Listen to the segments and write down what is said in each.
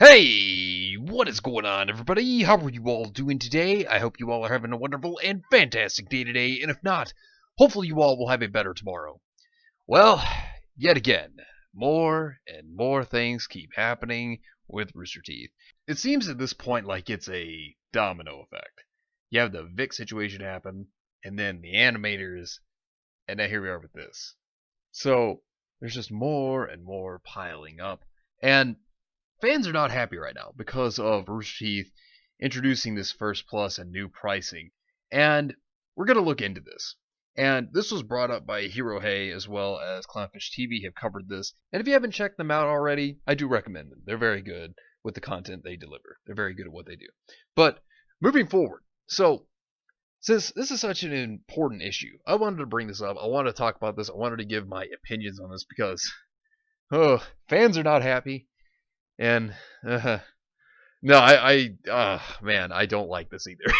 Hey, what is going on, everybody? How are you all doing today? I hope you all are having a wonderful and fantastic day today, and if not, hopefully you all will have a better tomorrow. Well, yet again, more and more things keep happening with Rooster Teeth. It seems at this point like it's a domino effect. You have the Vic situation happen, and then the animators, and now here we are with this. So, there's just more and more piling up, and fans are not happy right now because of Rooster Teeth introducing this First Plus and new pricing. And we're going to look into this. And this was brought up by Hero Hey as well as Clownfish TV have covered this. And if you haven't checked them out already, I do recommend them. They're very good with the content they deliver. They're very good at what they do. But moving forward, so since this is such an important issue, I wanted to bring this up. I wanted to talk about this. I wanted to give my opinions on this because fans are not happy. And no, man, I don't like this either.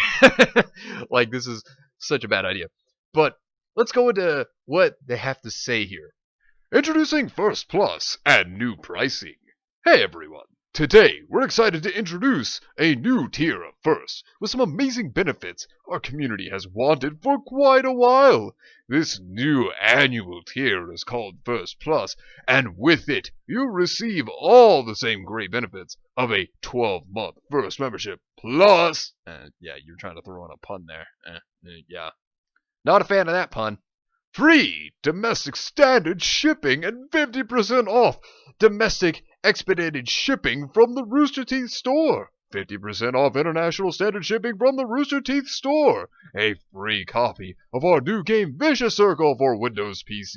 Like, this is such a bad idea. But let's go into what they have to say here. Introducing First Plus and new pricing. Hey everyone, today we're excited to introduce a new tier of First with some amazing benefits our community has wanted for quite a while. This new annual tier is called First Plus, and with it you'll receive all the same great benefits of a 12-month First membership. Plus, yeah, you're trying to throw in a pun there. Yeah, not a fan of that pun. Free domestic standard shipping and 50% off domestic expedited shipping from the Rooster Teeth store. 50% off international standard shipping from the Rooster Teeth store. A free copy of our new game Vicious Circle for Windows PC.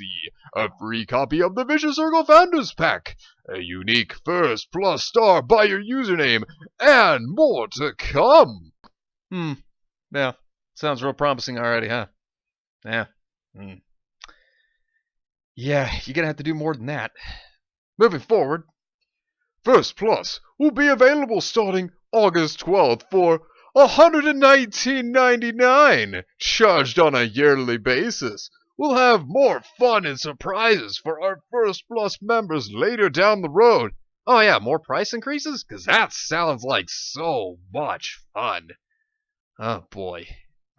A free copy of the Vicious Circle Founders Pack. A unique First Plus star by your username. And more to come. Yeah. Sounds real promising already, huh? Yeah. Yeah, you're going to have to do more than that. Moving forward, First Plus will be available starting August 12th for $119.99, charged on a yearly basis. We'll have more fun and surprises for our First Plus members later down the road. Oh yeah, more price increases? Because that sounds like so much fun. Oh boy.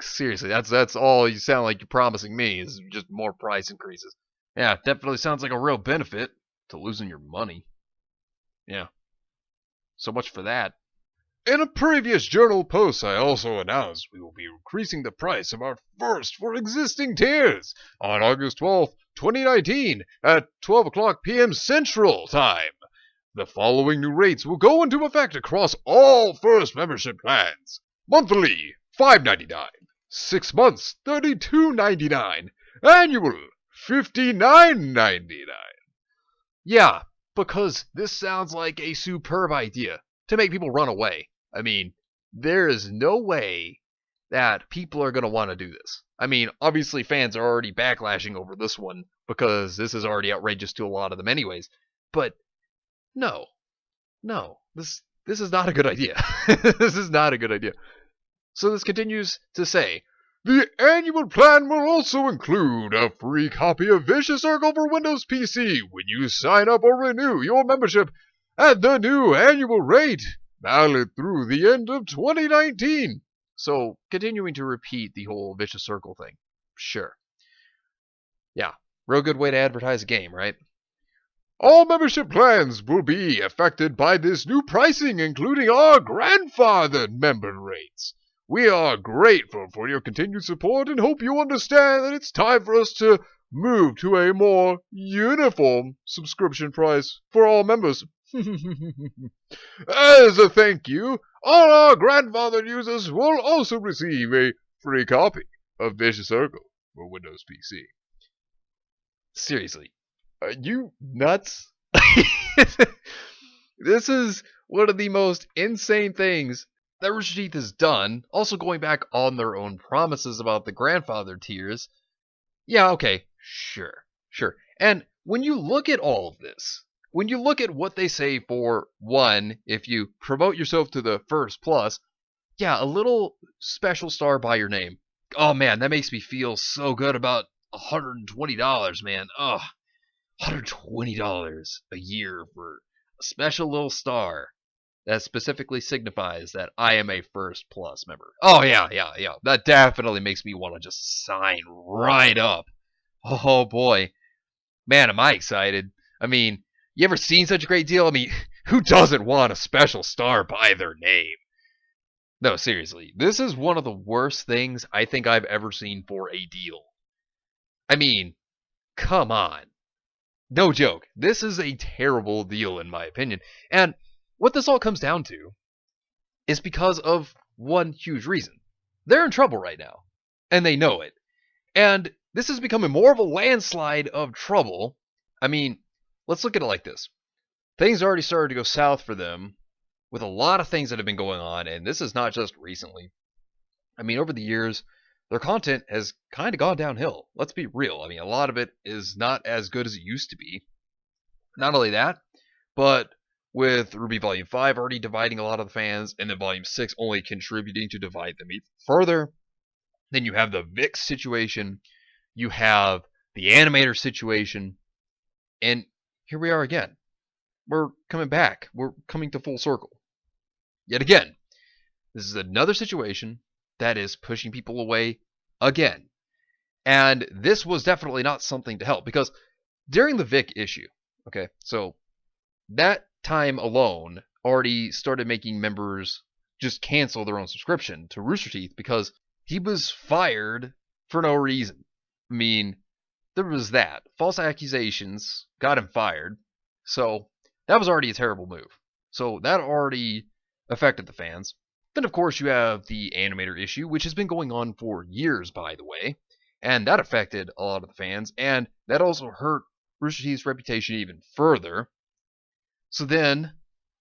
Seriously, that's all you sound like you're promising me is just more price increases. Yeah, definitely sounds like a real benefit to losing your money. Yeah. So much for that. In a previous journal post, I also announced we will be increasing the price of our first for existing tiers on August 12th, 2019 at 12 o'clock p.m. Central Time. The following new rates will go into effect across all first membership plans. Monthly, $5.99. 6 months, $32.99. Annual, $59.99. Yeah, because this sounds like a superb idea to make people run away. I mean, there is no way that people are going to want to do this. I mean, obviously fans are already backlashing over this one because this is already outrageous to a lot of them anyways. But no, this is not a good idea. This is not a good idea. So this continues to say, the annual plan will also include a free copy of Vicious Circle for Windows PC when you sign up or renew your membership at the new annual rate, valid through the end of 2019. So, continuing to repeat the whole Vicious Circle thing. Sure. Yeah, real good way to advertise a game, right? All membership plans will be affected by this new pricing, including our grandfathered member rates. We are grateful for your continued support and hope you understand that it's time for us to move to a more uniform subscription price for all members. As a thank you, all our grandfathered users will also receive a free copy of Vicious Circle for Windows PC. Seriously, are you nuts? This is one of the most insane things that Rooster Teeth has done, also going back on their own promises about the grandfather tiers. Yeah, okay, sure. And when you look at all of this, when you look at what they say for one, if you promote yourself to the First Plus, yeah, a little special star by your name. Oh man, that makes me feel so good about $120, man. Ugh, $120 a year for a special little star. that specifically signifies that I am a First Plus member. Oh, yeah. That definitely makes me want to just sign right up. Oh, boy. Man, am I excited. I mean, you ever seen such a great deal? I mean, who doesn't want a special star by their name? No, seriously. This is one of the worst things I think I've ever seen for a deal. I mean, come on. No joke. This is a terrible deal, in my opinion. And what this all comes down to is because of one huge reason. They're in trouble right now, and they know it. And this is becoming more of a landslide of trouble. I mean, let's look at it like this. Things already started to go south for them with a lot of things that have been going on, and this is not just recently. I mean, over the years, their content has kind of gone downhill. Let's be real. I mean, a lot of it is not as good as it used to be. Not only that, but with Ruby Volume 5 already dividing a lot of the fans, and then Volume 6 only contributing to divide them even further, then you have the VIX situation, you have the animator situation, and here we are again. We're coming back. We're coming to full circle. Yet again, this is another situation that is pushing people away again. And this was definitely not something to help, because during the Vic issue, okay, so that time alone already started making members just cancel their own subscription to Rooster Teeth because he was fired for no reason. I mean, there was that. False accusations got him fired. So that was already a terrible move. So that already affected the fans. Then, of course, you have the animator issue, which has been going on for years, by the way. And that affected a lot of the fans. And that also hurt Rooster Teeth's reputation even further. So then,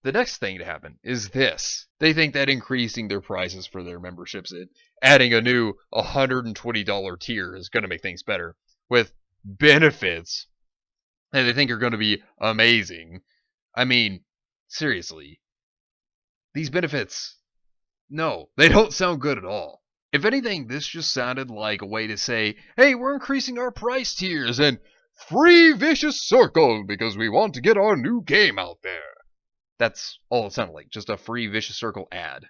the next thing to happen is this. They think that increasing their prices for their memberships and adding a new $120 tier is going to make things better, with benefits that they think are going to be amazing. I mean, seriously, these benefits, no, they don't sound good at all. If anything, this just sounded like a way to say, hey, we're increasing our price tiers and free Vicious Circle because we want to get our new game out there. That's all it sounded like, just a free Vicious Circle ad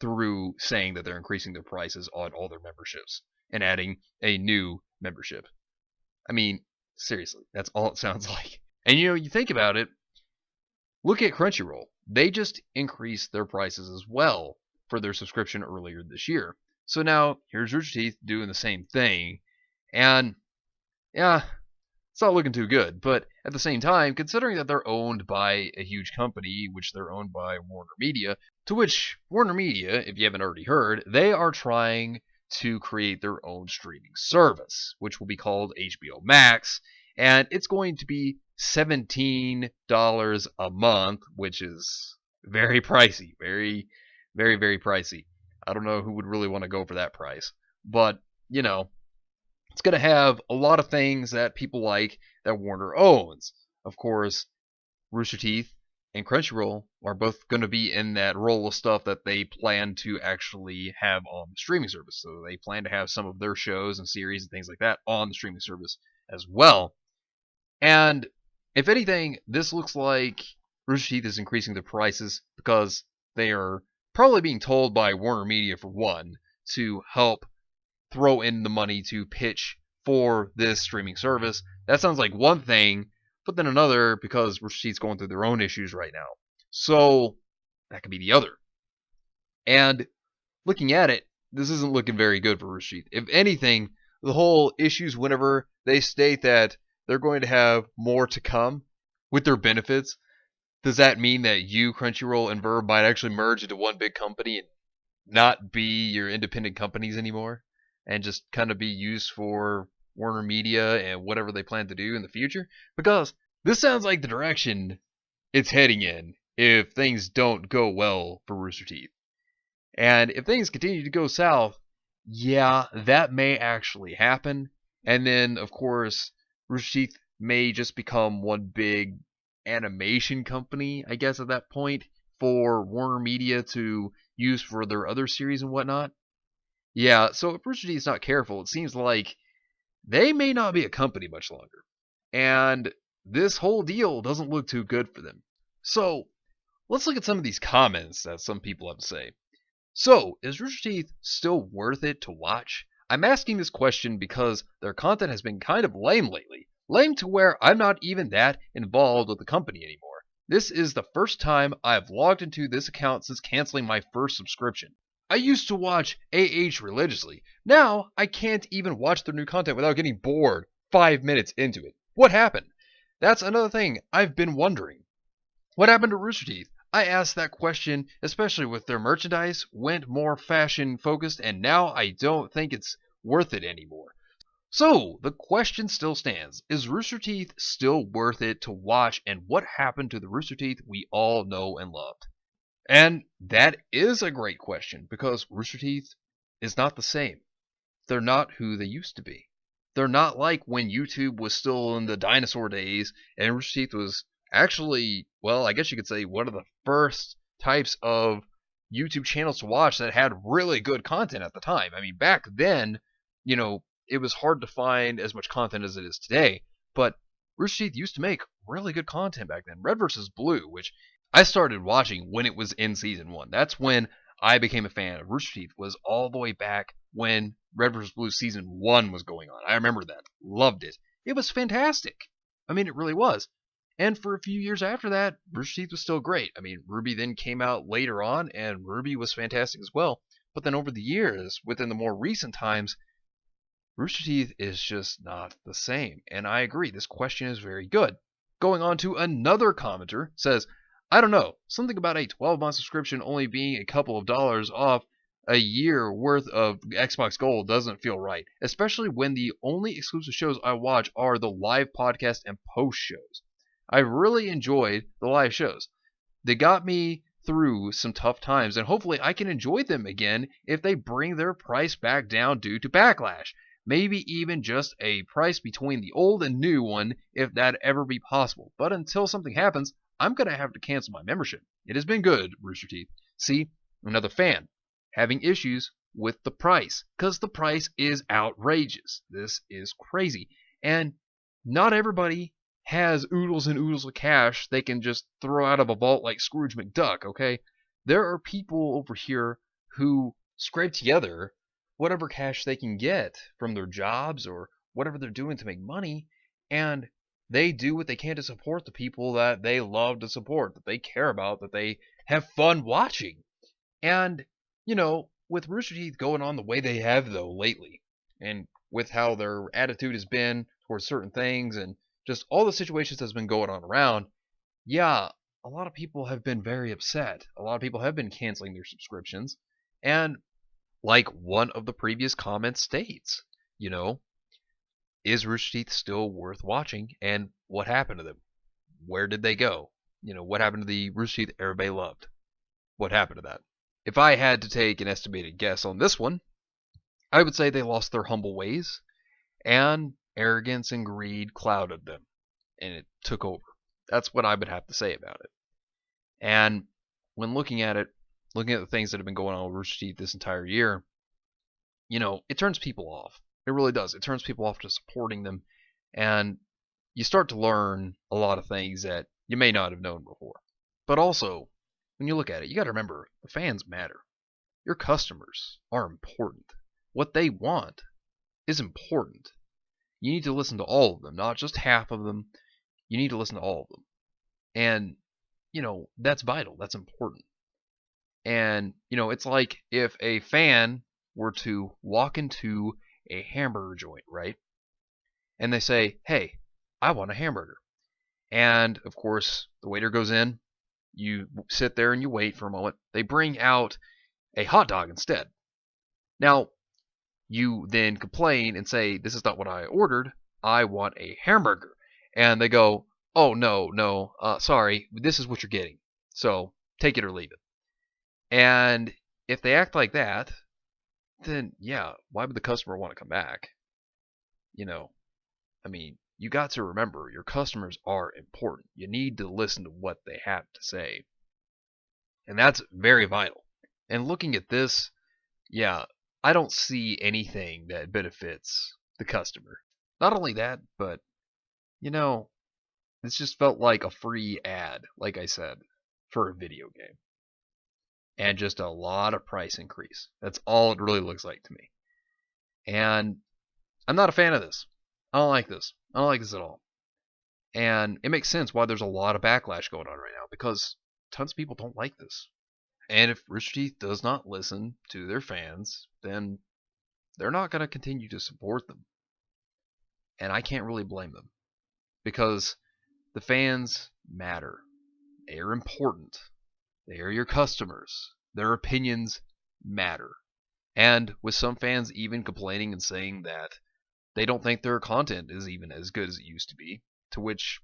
through saying that they're increasing their prices on all their memberships and adding a new membership. I mean, seriously, that's all it sounds like. And you think about it, look at Crunchyroll. They just increased their prices as well for their subscription earlier this year. So now, here's Rooster Teeth doing the same thing. And, yeah, it's not looking too good. But at the same time, considering that they're owned by a huge company, which they're owned by Warner Media, to which Warner Media, if you haven't already heard, they are trying to create their own streaming service, which will be called HBO Max. And it's going to be $17 a month, which is very pricey. Very, very, very pricey. I don't know who would really want to go for that price. But, it's going to have a lot of things that people like that Warner owns. Of course, Rooster Teeth and Crunchyroll are both going to be in that role of stuff that they plan to actually have on the streaming service. So they plan to have some of their shows and series and things like that on the streaming service as well. And if anything, this looks like Rooster Teeth is increasing their prices because they are probably being told by Warner Media, for one, to help throw in the money to pitch for this streaming service. That sounds like one thing, but then another because Rooster Teeth's going through their own issues right now. So that could be the other. And looking at it, this isn't looking very good for Rooster Teeth. If anything, the whole issues whenever they state that they're going to have more to come with their benefits, does that mean that you, Crunchyroll, and Verve might actually merge into one big company and not be your independent companies anymore? And just kind of be used for Warner Media and whatever they plan to do in the future? Because this sounds like the direction it's heading in if things don't go well for Rooster Teeth. And if things continue to go south, yeah, that may actually happen. And then, of course, Rooster Teeth may just become one big animation company, I guess, at that point, for Warner Media to use for their other series and whatnot. Yeah, so if Rooster Teeth's not careful, it seems like they may not be a company much longer. And this whole deal doesn't look too good for them. So, let's look at some of these comments that some people have to say. So, is Rooster Teeth still worth it to watch? I'm asking this question because their content has been kind of lame lately. Lame to where I'm not even that involved with the company anymore. This is the first time I've logged into this account since canceling my first subscription. I used to watch AH religiously. Now, I can't even watch their new content without getting bored 5 minutes into it. What happened? That's another thing I've been wondering. What happened to Rooster Teeth? I asked that question, especially with their merchandise went more fashion focused, and now I don't think it's worth it anymore. So, the question still stands. Is Rooster Teeth still worth it to watch, and what happened to the Rooster Teeth we all know and loved? And that is a great question, because Rooster Teeth is not the same. They're not who they used to be. They're not like when YouTube was still in the dinosaur days and Rooster Teeth was actually, well, I guess you could say one of the first types of YouTube channels to watch that had really good content at the time. I mean, back then, it was hard to find as much content as it is today, but Rooster Teeth used to make really good content back then. Red vs. Blue, which I started watching when it was in season 1. That's when I became a fan of Rooster Teeth, was all the way back when Red vs. Blue season 1 was going on. I remember that. Loved it. It was fantastic. I mean, it really was. And for a few years after that, Rooster Teeth was still great. I mean, Ruby then came out later on, and Ruby was fantastic as well. But then over the years, within the more recent times, Rooster Teeth is just not the same. And I agree, this question is very good. Going on to another commenter, says, I don't know, something about a 12-month subscription only being a couple of dollars off a year worth of Xbox Gold doesn't feel right, especially when the only exclusive shows I watch are the live podcast and post shows. I really enjoyed the live shows. They got me through some tough times, and hopefully I can enjoy them again if they bring their price back down due to backlash. Maybe even just a price between the old and new one if that ever be possible. But until something happens, I'm going to have to cancel my membership. It has been good, Rooster Teeth. See, another fan having issues with the price because the price is outrageous. This is crazy. And not everybody has oodles and oodles of cash they can just throw out of a vault like Scrooge McDuck, okay? There are people over here who scrape together whatever cash they can get from their jobs or whatever they're doing to make money, and they do what they can to support the people that they love to support, that they care about, that they have fun watching. And, with Rooster Teeth going on the way they have, though, lately, and with how their attitude has been towards certain things and just all the situations that's been going on around, yeah, a lot of people have been very upset. A lot of people have been canceling their subscriptions. And like one of the previous comments states, is Rooster Teeth still worth watching? And what happened to them? Where did they go? What happened to the Rooster Teeth everybody loved? What happened to that? If I had to take an estimated guess on this one, I would say they lost their humble ways, and arrogance and greed clouded them, and it took over. That's what I would have to say about it. And when looking at the things that have been going on with Rooster Teeth this entire year, it turns people off. It really does. It turns people off to supporting them, and you start to learn a lot of things that you may not have known before. But also, when you look at it, you got to remember the fans matter. Your customers are important. What they want is important. You need to listen to all of them, not just half of them. You need to listen to all of them. And, that's vital. That's important. And, it's like if a fan were to walk into a hamburger joint, right? And they say, hey, I want a hamburger. And, of course, the waiter goes in. You sit there and you wait for a moment. They bring out a hot dog instead. Now, you then complain and say, this is not what I ordered. I want a hamburger. And they go, oh, no, sorry, this is what you're getting. So take it or leave it. And if they act like that, then yeah, why would the customer want to come back? You got to remember your customers are important. You need to listen to what they have to say. And that's very vital. And looking at this, yeah, I don't see anything that benefits the customer. Not only that, but, this just felt like a free ad, like I said. for a video game. And just a lot of price increase. That's all it really looks like to me. And I'm not a fan of this. I don't like this. I don't like this at all. And it makes sense why there's a lot of backlash going on right now, because tons of people don't like this. And if Rooster Teeth does not listen to their fans, then they're not going to continue to support them. And I can't really blame them, because the fans matter. They are important. They are your customers. Their opinions matter. And with some fans even complaining and saying that they don't think their content is even as good as it used to be, to which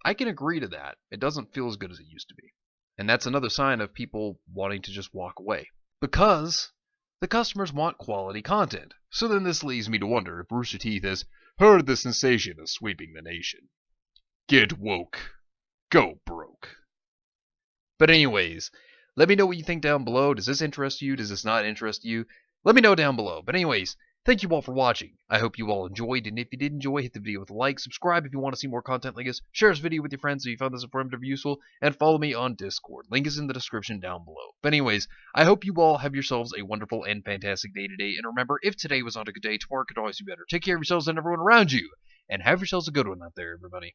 I can agree to that. It doesn't feel as good as it used to be. And that's another sign of people wanting to just walk away, because the customers want quality content. So then this leads me to wonder if Rooster Teeth has heard the sensation is sweeping the nation. Get woke. Go broke. But anyways, let me know what you think down below. Does this interest you? Does this not interest you? Let me know down below. But anyways, thank you all for watching. I hope you all enjoyed, and if you did enjoy, hit the video with a like, subscribe if you want to see more content like this, share this video with your friends if you found this informative or useful, and follow me on Discord. Link is in the description down below. But anyways, I hope you all have yourselves a wonderful and fantastic day today, and remember, if today was not a good day, tomorrow could always be better. Take care of yourselves and everyone around you, and have yourselves a good one out there, everybody.